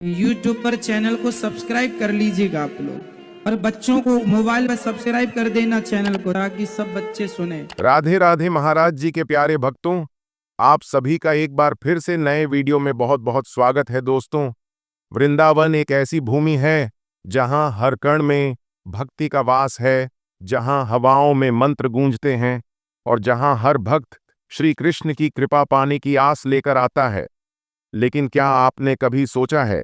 YouTube पर channel को subscribe कर लीजिएगा आप लोग, और बच्चों को मोबाइल पर सब्सक्राइब कर देना चैनल को, ताकि सब बच्चे सुने। राधे राधे महाराज जी के प्यारे भक्तों, आप सभी का एक बार फिर से नए वीडियो में बहुत बहुत स्वागत है। दोस्तों, वृंदावन एक ऐसी भूमि है जहां हर कण में भक्ति का वास है, जहां हवाओं में मंत्र गूंजते हैं और जहां हर भक्त श्री कृष्ण की कृपा पाने की आस लेकर आता है। लेकिन क्या आपने कभी सोचा है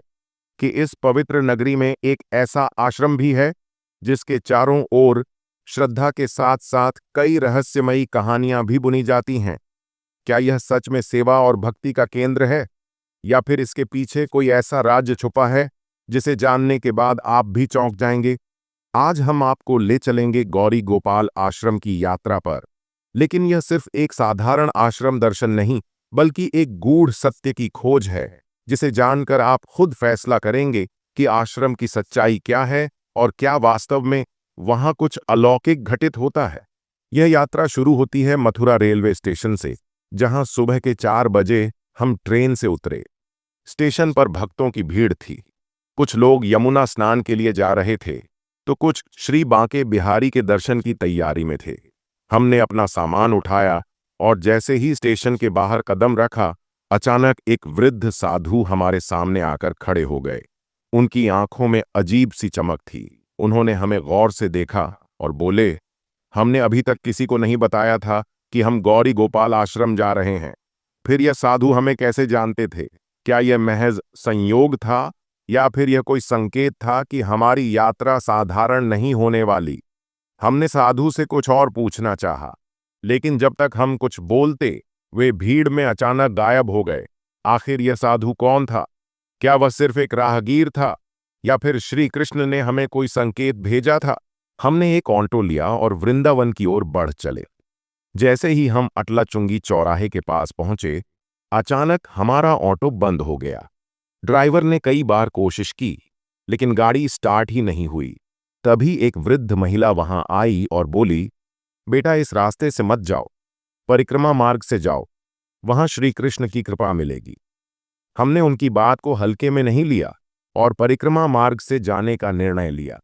कि इस पवित्र नगरी में एक ऐसा आश्रम भी है जिसके चारों ओर श्रद्धा के साथ साथ कई रहस्यमयी कहानियां भी बुनी जाती हैं? क्या यह सच में सेवा और भक्ति का केंद्र है, या फिर इसके पीछे कोई ऐसा राज छुपा है जिसे जानने के बाद आप भी चौंक जाएंगे? आज हम आपको ले चलेंगे गौरी गोपाल आश्रम की यात्रा पर। लेकिन यह सिर्फ एक साधारण आश्रम दर्शन नहीं, बल्कि एक गूढ़ सत्य की खोज है, जिसे जानकर आप खुद फैसला करेंगे कि आश्रम की सच्चाई क्या है और क्या वास्तव में वहां कुछ अलौकिक घटित होता है। यह यात्रा शुरू होती है मथुरा रेलवे स्टेशन से, जहां सुबह के 4 बजे हम ट्रेन से उतरे। स्टेशन पर भक्तों की भीड़ थी। कुछ लोग यमुना स्नान के लिए जा रहे थे, तो कुछ श्री बांके बिहारी के दर्शन की तैयारी में थे। हमने अपना सामान उठाया और जैसे ही स्टेशन के बाहर कदम रखा, अचानक एक वृद्ध साधु हमारे सामने आकर खड़े हो गए। उनकी आंखों में अजीब सी चमक थी। उन्होंने हमें गौर से देखा और बोले, हमने अभी तक किसी को नहीं बताया था कि हम गौरी गोपाल आश्रम जा रहे हैं। फिर यह साधु हमें कैसे जानते थे? क्या यह महज संयोग था, या फिर यह कोई संकेत था कि हमारी यात्रा साधारण नहीं होने वाली? हमने साधु से कुछ और पूछना चाहा, लेकिन जब तक हम कुछ बोलते, वे भीड़ में अचानक गायब हो गए। आखिर यह साधु कौन था? क्या वह सिर्फ एक राहगीर था, या फिर श्री कृष्ण ने हमें कोई संकेत भेजा था? हमने एक ऑटो लिया और वृंदावन की ओर बढ़ चले। जैसे ही हम अटलाचुंगी चौराहे के पास पहुंचे, अचानक हमारा ऑटो बंद हो गया। ड्राइवर ने कई बार कोशिश की, लेकिन गाड़ी स्टार्ट ही नहीं हुई। तभी एक वृद्ध महिला वहां आई और बोली, बेटा, इस रास्ते से मत जाओ, परिक्रमा मार्ग से जाओ, वहां श्री कृष्ण की कृपा मिलेगी। हमने उनकी बात को हल्के में नहीं लिया और परिक्रमा मार्ग से जाने का निर्णय लिया।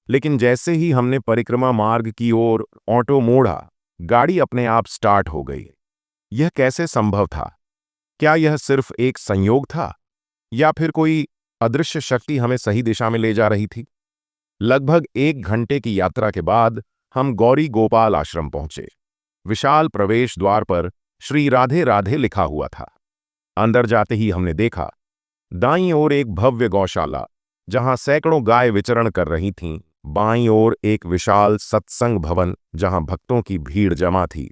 लेकिन जैसे ही हमने परिक्रमा मार्ग की ओर ऑटो मोड़ा, गाड़ी अपने आप स्टार्ट हो गई। यह कैसे संभव था? क्या यह सिर्फ एक संयोग था, या फिर कोई अदृश्य शक्ति हमें सही दिशा में ले जा रही थी? लगभग 1 घंटे की यात्रा के बाद हम गौरी गोपाल आश्रम पहुंचे। विशाल प्रवेश द्वार पर श्री राधे राधे लिखा हुआ था। अंदर जाते ही हमने देखा, दाईं ओर एक भव्य गौशाला जहां सैकड़ों गाय विचरण कर रही थीं। बाईं ओर एक विशाल सत्संग भवन जहां भक्तों की भीड़ जमा थी।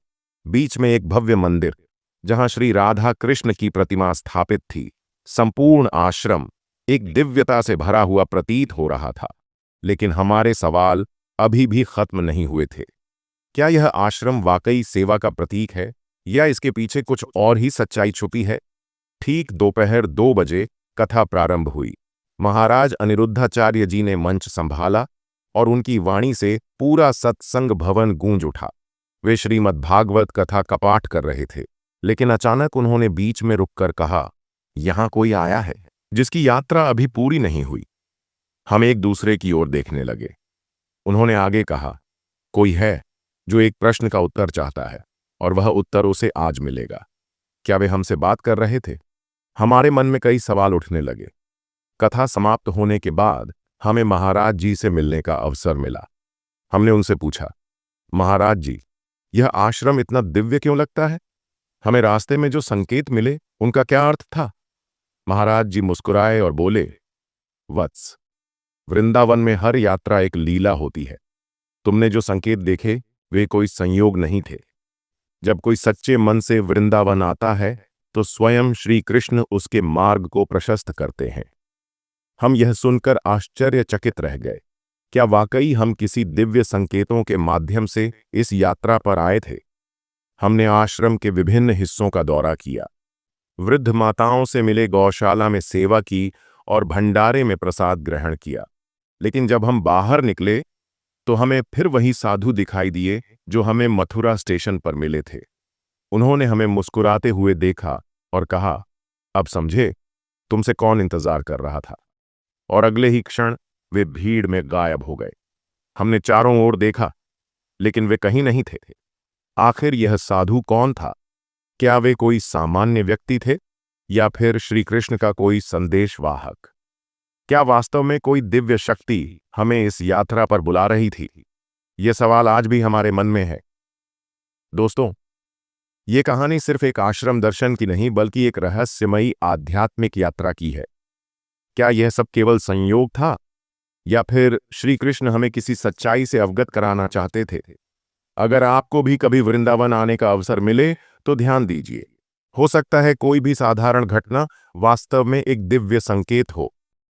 बीच में एक भव्य मंदिर जहां श्री राधा कृष्ण की प्रतिमा स्थापित थी। संपूर्ण आश्रम एक दिव्यता से भरा हुआ प्रतीत हो रहा था। लेकिन हमारे सवाल अभी भी खत्म नहीं हुए थे। क्या यह आश्रम वाकई सेवा का प्रतीक है, या इसके पीछे कुछ और ही सच्चाई छुपी है? ठीक दोपहर 2 बजे कथा प्रारंभ हुई। महाराज अनिरुद्धाचार्य जी ने मंच संभाला और उनकी वाणी से पूरा सत्संग भवन गूंज उठा। वे श्रीमद् भागवत कथा का पाठ कर रहे थे, लेकिन अचानक उन्होंने बीच में रुककर कहा, यहां कोई आया है जिसकी यात्रा अभी पूरी नहीं हुई। हम एक दूसरे की ओर देखने लगे। उन्होंने आगे कहा, कोई है जो एक प्रश्न का उत्तर चाहता है, और वह उत्तर उसे आज मिलेगा। क्या वे हमसे बात कर रहे थे? हमारे मन में कई सवाल उठने लगे। कथा समाप्त होने के बाद हमें महाराज जी से मिलने का अवसर मिला। हमने उनसे पूछा, महाराज जी, यह आश्रम इतना दिव्य क्यों लगता है? हमें रास्ते में जो संकेत मिले, उनका क्या अर्थ था? महाराज जी मुस्कुराए और बोले, वत्स, वृंदावन में हर यात्रा एक लीला होती है। तुमने जो संकेत देखे, वे कोई संयोग नहीं थे। जब कोई सच्चे मन से वृंदावन आता है, तो स्वयं श्री कृष्ण उसके मार्ग को प्रशस्त करते हैं। हम यह सुनकर आश्चर्यचकित रह गए। क्या वाकई हम किसी दिव्य संकेतों के माध्यम से इस यात्रा पर आए थे? हमने आश्रम के विभिन्न हिस्सों का दौरा किया, वृद्ध माताओं से मिले, गौशाला में सेवा की और भंडारे में प्रसाद ग्रहण किया। लेकिन जब हम बाहर निकले, तो हमें फिर वही साधु दिखाई दिए जो हमें मथुरा स्टेशन पर मिले थे। उन्होंने हमें मुस्कुराते हुए देखा और कहा, अब समझे, तुमसे कौन इंतजार कर रहा था? और अगले ही क्षण वे भीड़ में गायब हो गए। हमने चारों ओर देखा, लेकिन वे कहीं नहीं थे। आखिर यह साधु कौन था? क्या वे कोई सामान्य व्यक्ति थे या फिर श्री कृष्ण का कोई संदेशवाहक? क्या वास्तव में कोई दिव्य शक्ति हमें इस यात्रा पर बुला रही थी? यह सवाल आज भी हमारे मन में है। दोस्तों, ये कहानी सिर्फ एक आश्रम दर्शन की नहीं, बल्कि एक रहस्यमयी आध्यात्मिक यात्रा की है। क्या यह सब केवल संयोग था या फिर श्री कृष्ण हमें किसी सच्चाई से अवगत कराना चाहते थे? अगर आपको भी कभी वृंदावन आने का अवसर मिले तो ध्यान दीजिए। हो सकता है कोई भी साधारण घटना वास्तव में एक दिव्य संकेत हो।